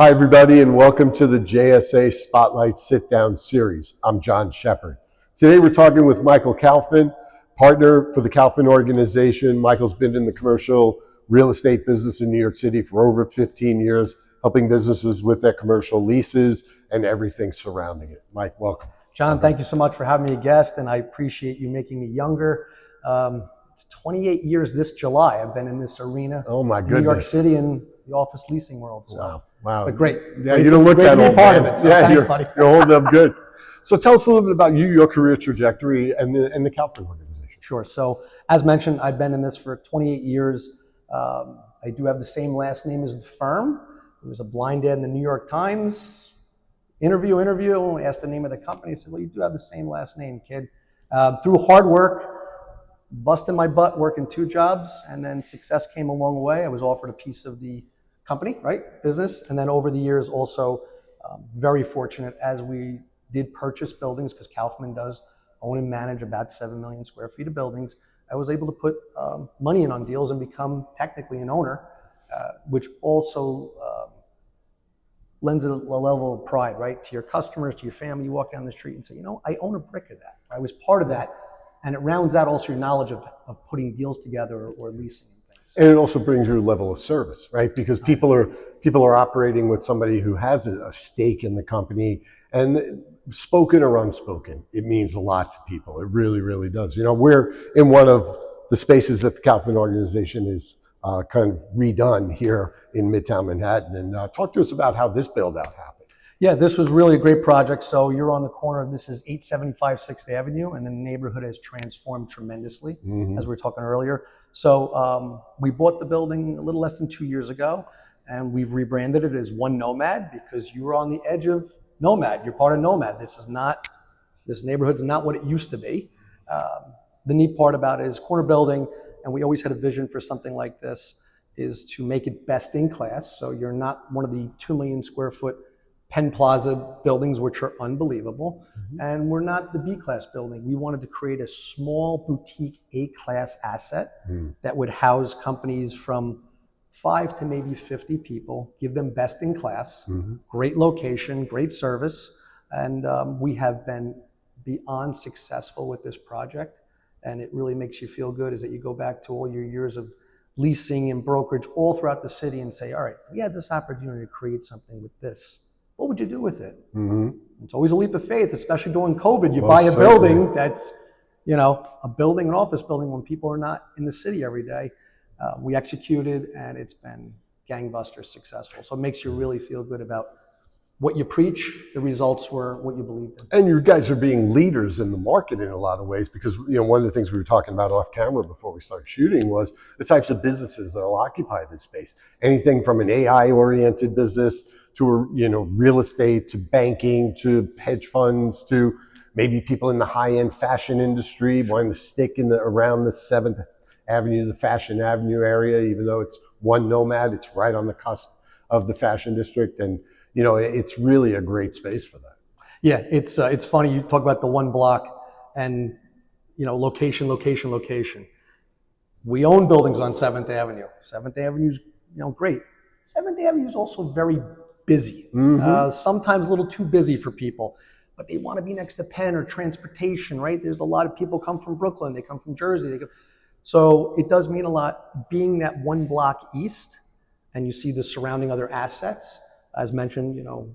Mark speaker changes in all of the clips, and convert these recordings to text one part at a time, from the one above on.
Speaker 1: Hi, everybody, and welcome to the JSA Spotlight Sit-Down Series. I'm Jon Sheppard. Today, we're talking with Michael Kaufman, partner for the Kaufman Organization. Michael's been in the commercial real estate business in New York City for over 15 years, helping businesses with their commercial leases and everything surrounding it. Mike, welcome.
Speaker 2: Jon, thank you so much for having me a guest, and I appreciate you making me younger. It's 28 years this July. I've been in this arena.
Speaker 1: Oh, my goodness.
Speaker 2: New York City and the office leasing world. So.
Speaker 1: Wow.
Speaker 2: But great.
Speaker 1: Yeah, you don't look that old.
Speaker 2: Part of it. So
Speaker 1: yeah,
Speaker 2: thanks, buddy.
Speaker 1: You're holding up good. So tell us a little bit about you, your career trajectory, and the Kaufman Organization.
Speaker 2: Sure. So as mentioned, I've been in this for 28 years. I do have the same last name as the firm. It was a blind ad in the New York Times. Interview. Asked the name of the company. I said, well, you do have the same last name, kid. Through hard work, busting my butt, working 2 jobs, and then success came along the way. I was offered a piece of the company, right? Business. And then over the years, also very fortunate as we did purchase buildings, because Kaufman does own and manage about 7 million square feet of buildings. I was able to put money in on deals and become technically an owner, which also lends a level of pride, right? To your customers, to your family. You walk down the street and say, you know, I own a brick of that. I was part of that. And it rounds out also your knowledge of putting deals together or leasing.
Speaker 1: And it also brings you a level of service, right? Because people are operating with somebody who has a stake in the company, and spoken or unspoken, it means a lot to people. It really, really does. You know, we're in one of the spaces that the Kaufman Organization is kind of redone here in Midtown Manhattan. And talk to us about how this build out happened.
Speaker 2: Yeah, this was really a great project. So you're on the corner, this is 875 6th Avenue, and the neighborhood has transformed tremendously, as we were talking earlier. So we bought the building a little less than 2 years ago, and we've rebranded it as One Nomad, because you were on the edge of Nomad. You're part of Nomad. This neighborhood's not what it used to be. The neat part about it is corner building, and we always had a vision for something like this, is to make it best in class. So you're not one of the 2 million square foot Penn Plaza buildings, which are unbelievable. And we're not the B-class building. We wanted to create a small boutique A-class asset that would house companies from 5 to maybe 50 people, give them best in class, great location, great service. And we have been beyond successful with this project. And it really makes you feel good, is that you go back to all your years of leasing and brokerage all throughout the city and say, all right, if we had this opportunity to create something with this, what would you do with it? It's always a leap of faith, especially during COVID. You buy a building that's, you know, a building, an office building, when people are not in the city every day. We executed, and it's been gangbusters successful. So it makes you really feel good about what you preach. The results were what you believed in.
Speaker 1: And you guys are being leaders in the market in a lot of ways, because, you know, one of the things we were talking about off camera before we started shooting was the types of businesses that will occupy this space. Anything from an AI-oriented business to, you know, real estate, to banking, to hedge funds, to maybe people in the high-end fashion industry wanting to stick around the 7th Avenue, the Fashion Avenue area, even though it's One Nomad, it's right on the cusp of the fashion district. And, you know, it's really a great space for that.
Speaker 2: Yeah, it's funny. You talk about the one block and, you know, location. We own buildings on 7th Avenue. 7th Avenue's, you know, great. 7th Avenue is also very busy, sometimes a little too busy for people, but they want to be next to Penn or transportation, right? There's a lot of people come from Brooklyn, they come from Jersey. So it does mean a lot being that one block east, and you see the surrounding other assets. As mentioned, you know,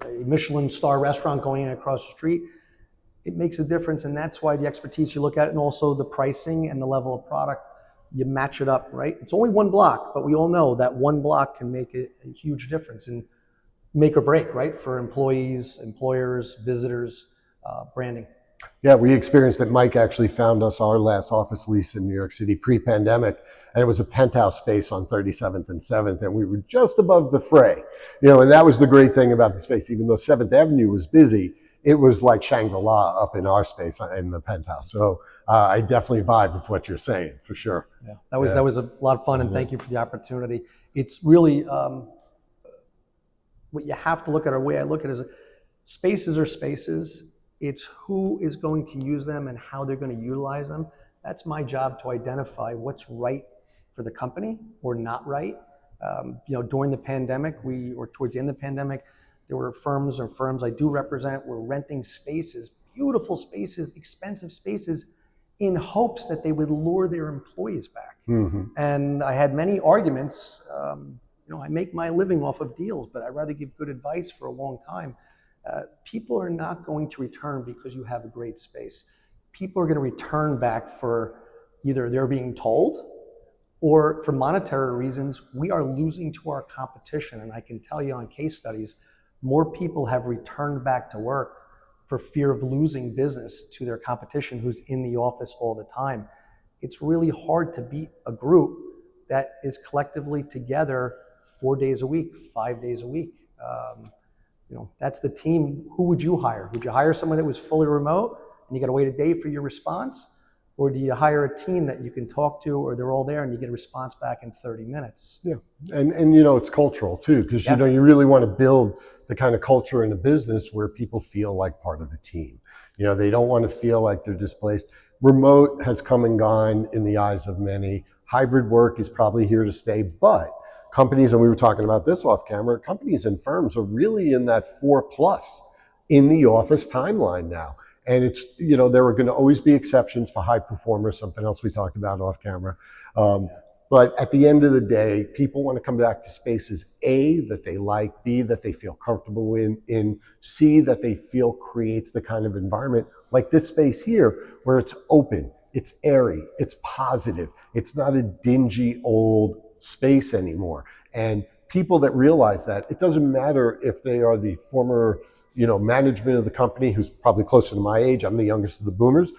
Speaker 2: a Michelin star restaurant going across the street, it makes a difference. And that's why the expertise you look at, and also the pricing and the level of product, you match it up, right? It's only one block, but we all know that one block can make a huge difference in make or break, right? For employees, employers, visitors, branding.
Speaker 1: Yeah, we experienced that. Mike actually found us our last office lease in New York City pre-pandemic, and it was a penthouse space on 37th and 7th, and we were just above the fray. You know, and that was the great thing about the space. Even though 7th Avenue was busy, it was like Shangri-La up in our space in the penthouse. So I definitely vibe with what you're saying, for sure.
Speaker 2: Yeah, that was a lot of fun, and thank you for the opportunity. It's really what you have to look at, or the way I look at it is, spaces are spaces. It's who is going to use them and how they're going to utilize them. That's my job, to identify what's right for the company or not right. During the pandemic, or towards the end of the pandemic, there were firms I do represent were renting spaces, beautiful spaces, expensive spaces, in hopes that they would lure their employees back. And I had many arguments. I make my living off of deals, but I'd rather give good advice for a long time. People are not going to return because you have a great space. People are going to return back for either they're being told, or for monetary reasons. We are losing to our competition. And I can tell you on case studies, more people have returned back to work for fear of losing business to their competition who's in the office all the time. It's really hard to beat a group that is collectively together 4 days a week, 5 days a week. That's the team. Who would you hire? Would you hire someone that was fully remote and you got to wait a day for your response? Or do you hire a team that you can talk to, or they're all there and you get a response back in 30 minutes?
Speaker 1: Yeah, and it's cultural too, because you really want to build the kind of culture in a business where people feel like part of a team. They don't want to feel like they're displaced. Remote has come and gone in the eyes of many. Hybrid work is probably here to stay, but companies, and we were talking about this off camera, companies and firms are really in that 4+ in the office timeline now. And it's, there are going to always be exceptions for high performers, something else we talked about off camera. But at the end of the day, people want to come back to spaces, A, that they like, B, that they feel comfortable in, C, that they feel creates the kind of environment like this space here, where it's open, it's airy, it's positive, it's not a dingy old space anymore. And people that realize that, it doesn't matter if they are the former management of the company, who's probably closer to my age, I'm the youngest of the boomers,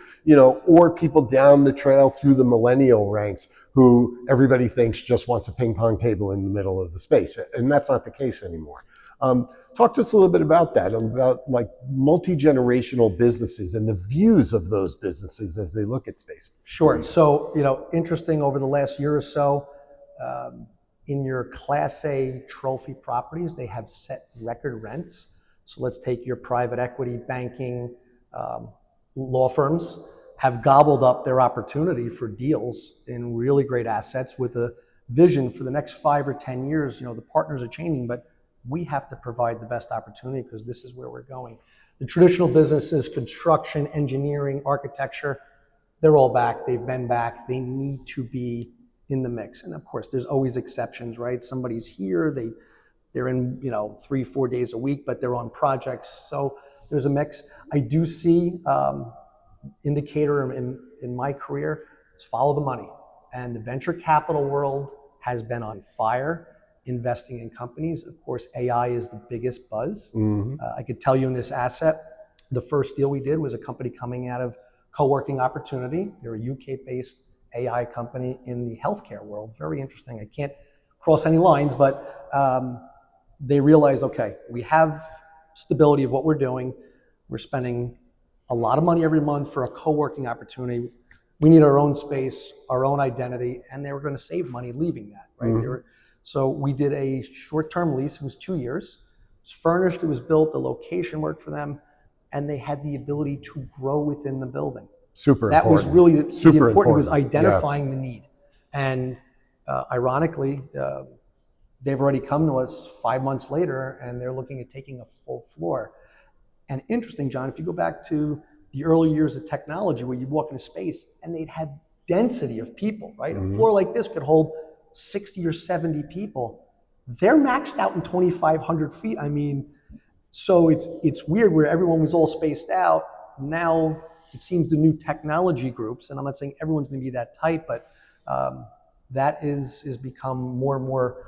Speaker 1: or people down the trail through the millennial ranks who everybody thinks just wants a ping pong table in the middle of the space. And that's not the case anymore. Talk to us a little bit about that, about like multi-generational businesses and the views of those businesses as they look at space.
Speaker 2: Sure. So, interesting, over the last year or so, in your Class A trophy properties, they have set record rents. So let's take your private equity, banking, law firms have gobbled up their opportunity for deals in really great assets with a vision for the next 5 or 10 years. The partners are changing, but we have to provide the best opportunity because this is where we're going. The traditional businesses, construction, engineering, architecture, they're all back. They've been back. They need to be in the mix. And of course, there's always exceptions, right? Somebody's here, they're in 3-4 days a week, but they're on projects. So there's a mix. I do see indicator in my career is follow the money. And the venture capital world has been on fire investing in companies. Of course, AI is the biggest buzz. I could tell you in this asset, the first deal we did was a company coming out of co-working opportunity. They're a UK-based AI company in the healthcare world. Very interesting. I can't cross any lines, but they realized, okay, we have stability of what we're doing. We're spending a lot of money every month for a co-working opportunity. We need our own space, our own identity, and they were going to save money leaving that, right? So we did a short-term lease. It was 2 years. It was furnished, it was built, the location worked for them, and they had the ability to grow within the building.
Speaker 1: Super
Speaker 2: that
Speaker 1: important.
Speaker 2: Was really
Speaker 1: super
Speaker 2: important. It was identifying the need. And ironically, they've already come to us 5 months later, and they're looking at taking a full floor. And interesting, John, if you go back to the early years of technology where you walk into space and they'd had density of people, right? A floor like this could hold 60 or 70 people. They're maxed out in 2,500 feet. I mean, so it's weird where everyone was all spaced out. Now it seems the new technology groups, and I'm not saying everyone's going to be that tight, but that is become more and more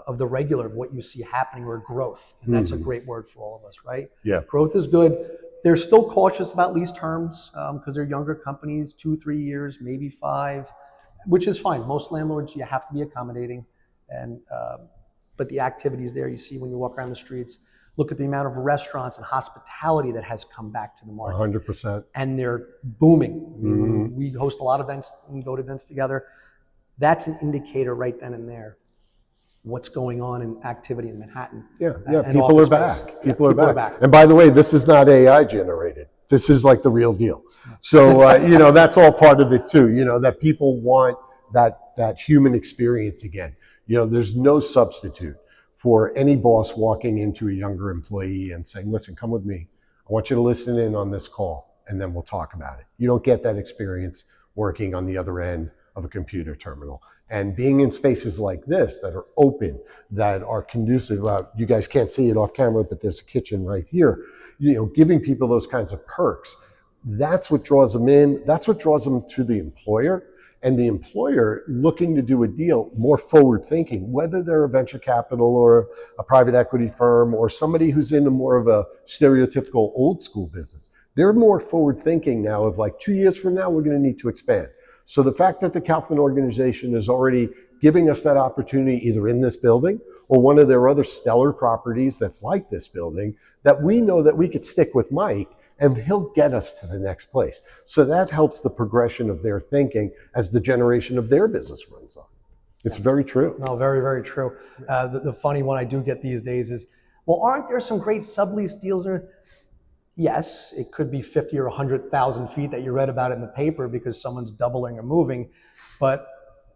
Speaker 2: of the regular of what you see happening, or growth. And that's a great word for all of us, right?
Speaker 1: Yeah.
Speaker 2: Growth is good. They're still cautious about lease terms because they're younger companies, 2-3 years, maybe 5, which is fine. Most landlords, you have to be accommodating. And but the activities there you see when you walk around the streets. Look at the amount of restaurants and hospitality that has come back to the market.
Speaker 1: 100%.
Speaker 2: And they're booming. I mean, we host a lot of events and go to events together. That's an indicator right then and there. What's going on in activity in Manhattan.
Speaker 1: Yeah, people are back.
Speaker 2: Space.
Speaker 1: People are back. And by the way, this is not AI generated. This is like the real deal. So, that's all part of it too, that people want that human experience again. There's no substitute for any boss walking into a younger employee and saying, listen, come with me. I want you to listen in on this call, and then we'll talk about it. You don't get that experience working on the other end of a computer terminal. And being in spaces like this that are open, that are conducive, you guys can't see it off camera, but there's a kitchen right here, giving people those kinds of perks, that's what draws them in. That's what draws them to the employer. And the employer looking to do a deal, more forward thinking, whether they're a venture capital or a private equity firm or somebody who's in more of a stereotypical old school business. They're more forward thinking now of like 2 years from now, we're going to need to expand. So the fact that the Kaufman Organization is already giving us that opportunity either in this building or one of their other stellar properties that's like this building, that we know that we could stick with Mike and he'll get us to the next place. So that helps the progression of their thinking as the generation of their business runs on. It's very true.
Speaker 2: No, very, very true. The funny one I do get these days is, well, aren't there some great sublease deals? Yes, it could be 50 or 100,000 feet that you read about in the paper because someone's doubling or moving. But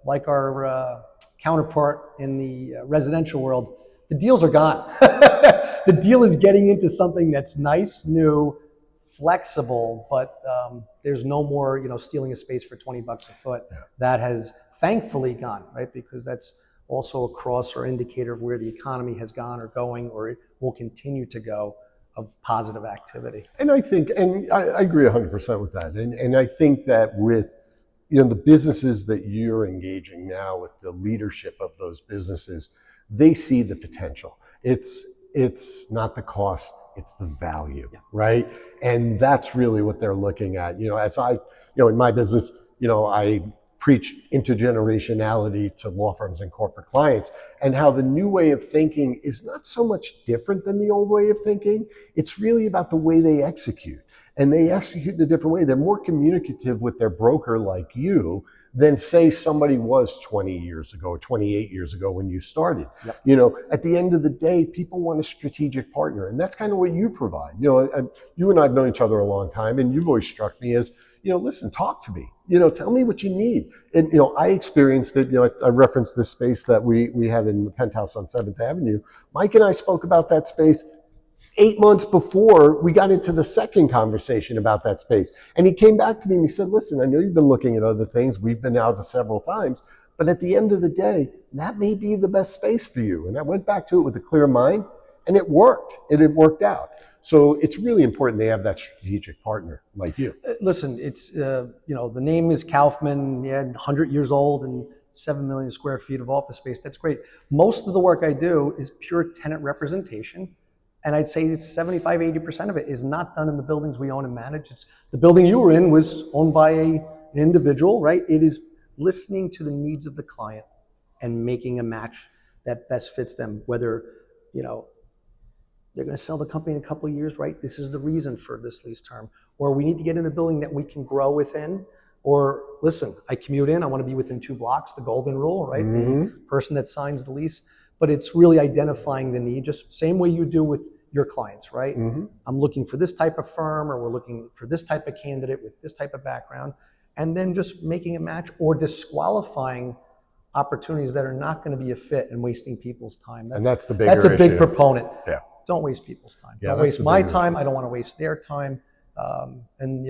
Speaker 2: like our counterpart in the residential world, the deals are gone. The deal is getting into something that's nice, new, flexible, but there's no more, stealing a space for $20 a foot. Yeah. That has thankfully gone, right? Because that's also a cross or indicator of where the economy has gone or going, or it will continue to go, of positive activity.
Speaker 1: And I think, and I agree 100% with that. And I think that with, the businesses that you're engaging now with the leadership of those businesses, they see the potential. It's not the cost, it's the value, yeah. Right? And that's really what they're looking at. As in my business, I preach intergenerationality to law firms and corporate clients, and how the new way of thinking is not so much different than the old way of thinking. It's really about the way they execute. And they execute in a different way. They're more communicative with their broker like you than say somebody was 20 years ago or 28 years ago when you started. Yep. At the end of the day, people want a strategic partner, and that's kind of what you provide. You and I have known each other a long time, and you've always struck me as, listen, talk to me. Tell me what you need. And, I experienced it. I referenced this space that we had in the penthouse on 7th Avenue. Mike and I spoke about that space 8 months before we got into the second conversation about that space. And he came back to me and he said, listen, I know you've been looking at other things. We've been out to several times. But at the end of the day, that may be the best space for you. And I went back to it with a clear mind, and it worked. It worked out. So it's really important they have that strategic partner like you.
Speaker 2: Listen, it's, the name is Kaufman, 100 years old and 7 million square feet of office space. That's great. Most of the work I do is pure tenant representation. And I'd say 75, 80% of it is not done in the buildings we own and manage. It's the building you were in was owned by an individual, right? It is listening to the needs of the client and making a match that best fits them, whether, they're going to sell the company in a couple of years, right? This is the reason for this lease term. Or we need to get in a building that we can grow within. Or listen, I commute in, I want to be within 2 blocks, the golden rule, right? Mm-hmm. The person that signs the lease. But it's really identifying the need, just same way you do with your clients, right? Mm-hmm. I'm looking for this type of firm, or we're looking for this type of candidate with this type of background, and then just making a match or disqualifying opportunities that are not going to be a fit and wasting people's time.
Speaker 1: That's the bigger
Speaker 2: issue. That's a big
Speaker 1: issue.
Speaker 2: proponent.
Speaker 1: Yeah.
Speaker 2: Don't waste people's time.
Speaker 1: Yeah,
Speaker 2: don't waste my time.
Speaker 1: issue.
Speaker 2: I don't want to waste their time. And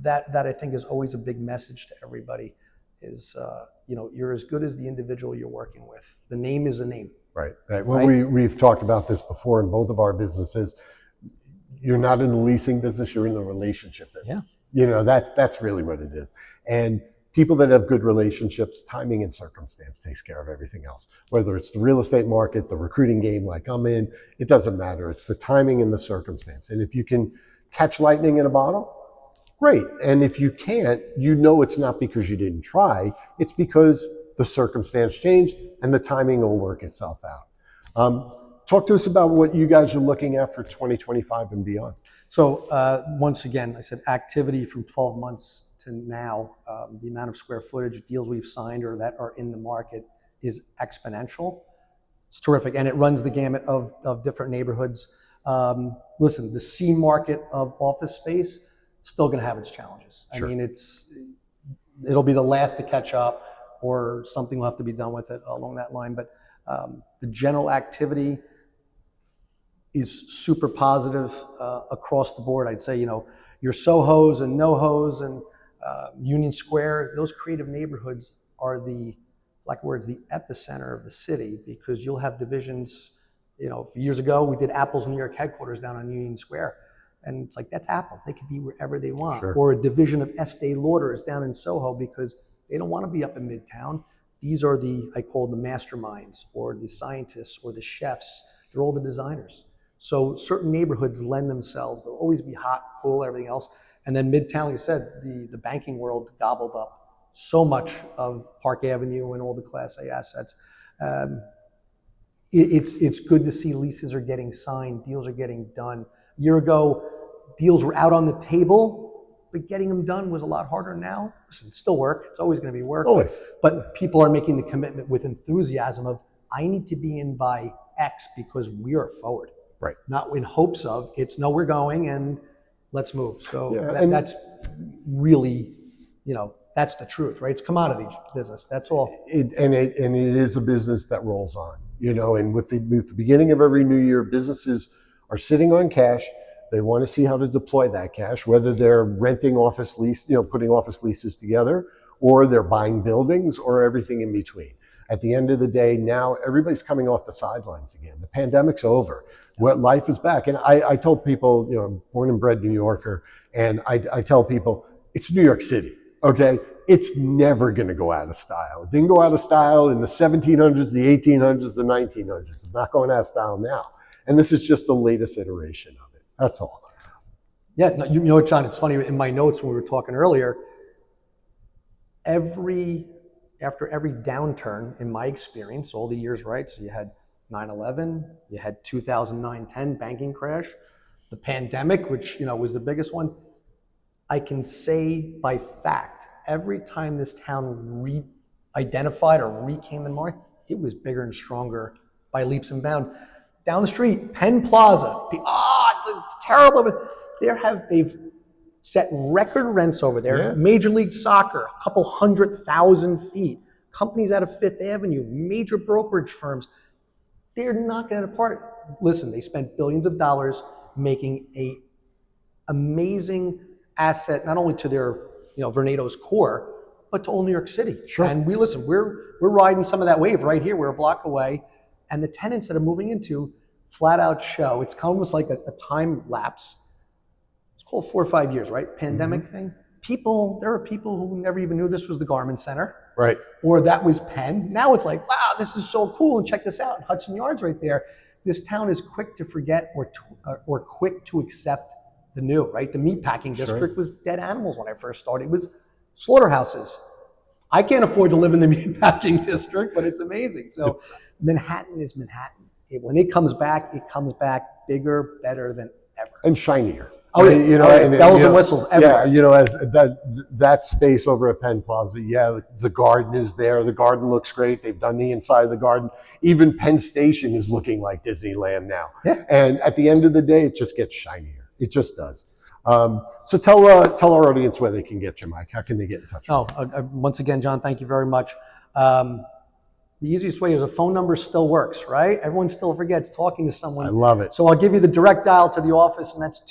Speaker 2: that I think is always a big message to everybody. Is you're as good as the individual you're working with. The name is a name.
Speaker 1: Right. Well, we've talked about this before in both of our businesses. You're not in the leasing business, you're in the relationship business. Yeah. That's really what it is. And people that have good relationships, timing and circumstance takes care of everything else. Whether it's the real estate market, the recruiting game like I'm in, it doesn't matter. It's the timing and the circumstance. And if you can catch lightning in a bottle, great. And if you can't, it's not because you didn't try, it's because the circumstance changed and the timing will work itself out. Talk to us about what you guys are looking at for 2025 and beyond.
Speaker 2: So once again, I said activity from 12 months to now, the amount of square footage deals we've signed or that are in the market is exponential. It's terrific. And it runs the gamut of different neighborhoods. Listen, the C market of office space still going to have its challenges. Sure. I mean, it'll be the last to catch up. or something will have to be done with it along that line. But the general activity is super positive across the board. I'd say, your Sohos and NoHos and Union Square, those creative neighborhoods are the epicenter of the city, because you'll have divisions. Years ago, we did Apple's New York headquarters down on Union Square. And it's like, that's Apple. They can be wherever they want.
Speaker 1: Sure.
Speaker 2: Or a division of Estee Lauder is down in Soho because they don't want to be up in Midtown. These are I call the masterminds, or the scientists, or the chefs. They're all the designers. So certain neighborhoods lend themselves. They'll always be hot, cool, everything else. And then Midtown, like I said, the banking world gobbled up so much of Park Avenue and all the Class A assets. It's good to see leases are getting signed, deals are getting done. A year ago, deals were out on the table, but getting them done was a lot harder now. Listen, still work. It's always going to be work.
Speaker 1: Always.
Speaker 2: But people are making the commitment with enthusiasm of, I need to be in by X because we are forward.
Speaker 1: Right.
Speaker 2: Not in hopes of, it's no, we're going and let's move. So
Speaker 1: Yeah,
Speaker 2: that's really, that's the truth, right? It's commodity business. That's all.
Speaker 1: And it is a business that rolls on, and with the beginning of every new year, businesses are sitting on cash. They want to see how to deploy that cash, whether they're renting office lease, putting office leases together, or they're buying buildings, or everything in between. At the end of the day, now everybody's coming off the sidelines again. The pandemic's over. What life is back. And I told people, I'm born and bred New Yorker, and I tell people, it's New York City, okay? It's never gonna go out of style. It didn't go out of style in the 1700s, the 1800s, the 1900s. It's not going out of style now. And this is just the latest iteration of it. That's all.
Speaker 2: Yeah, no, John, it's funny, in my notes when we were talking earlier, after every downturn, in my experience, all the years, right? So you had 9/11, you had 2009-10 banking crash, the pandemic, which was the biggest one. I can say by fact, every time this town re-identified or recame in market, it was bigger and stronger by leaps and bounds. Down the street, Penn Plaza, it's terrible. They've set record rents over there.
Speaker 1: Yeah.
Speaker 2: Major League Soccer, a couple 100,000 feet. Companies out of Fifth Avenue, major brokerage firms. They're knocking it apart. Listen, they spent billions of dollars making a amazing asset, not only to their, Vornado's core, but to all New York City.
Speaker 1: Sure.
Speaker 2: And we're riding some of that wave right here. We're a block away. And the tenants that are moving into flat out show, it's almost like a time lapse. It's called 4 or 5 years, right? Pandemic thing. There are people who never even knew this was the Garment Center.
Speaker 1: Right.
Speaker 2: Or that was Penn. Now it's like, wow, this is so cool, and check this out, Hudson Yards right there. This town is quick to forget or quick to accept the new, right? The meatpacking district was dead animals when I first started. It was slaughterhouses. I can't afford to live in the meatpacking district, but it's amazing. So Manhattan is Manhattan. When it comes back bigger, better than ever.
Speaker 1: And shinier.
Speaker 2: Oh, yeah. Bells and whistles everywhere.
Speaker 1: Yeah, as that space over at Penn Plaza, the garden is there. The garden looks great. They've done the inside of the garden. Even Penn Station is looking like Disneyland now. Yeah. And at the end of the day, it just gets shinier. It just does. So tell our audience where they can get you, Mike. How can they get in touch with you?
Speaker 2: Once again, John, thank you very much. The easiest way is a phone number still works, right? Everyone still forgets talking to someone.
Speaker 1: I love it.
Speaker 2: So I'll give you the direct dial to the office, and that's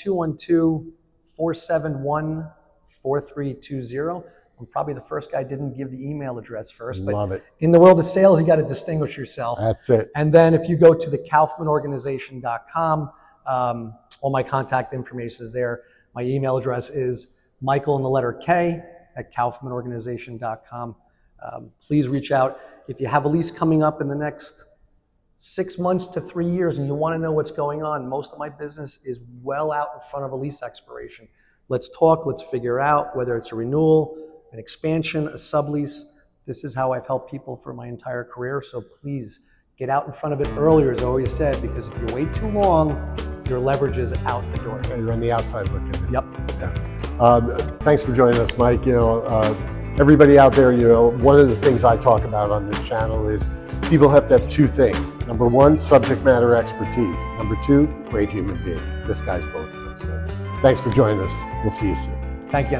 Speaker 2: 212-471-4320. I'm probably the first guy didn't give the email address first. But
Speaker 1: love it.
Speaker 2: In the world of sales, you got to distinguish yourself.
Speaker 1: That's it.
Speaker 2: And then if you go to the KaufmanOrganization.com, all my contact information is there. My email address is Michael in the letter K at KaufmanOrganization.com. Please reach out. If you have a lease coming up in the next 6 months to 3 years and you want to know what's going on, most of my business is well out in front of a lease expiration. Let's talk, let's figure out whether it's a renewal, an expansion, a sublease. This is how I've helped people for my entire career. So please get out in front of it earlier, as I always said, because if you wait too long, your leverage is out the door.
Speaker 1: You're on the outside looking in.
Speaker 2: Yep.
Speaker 1: Yeah. Thanks for joining us, Mike. Everybody out there, one of the things I talk about on this channel is people have to have two things. Number one, subject matter expertise. Number two, great human being. This guy's both of those things. Thanks for joining us. We'll see you soon.
Speaker 2: Thank you.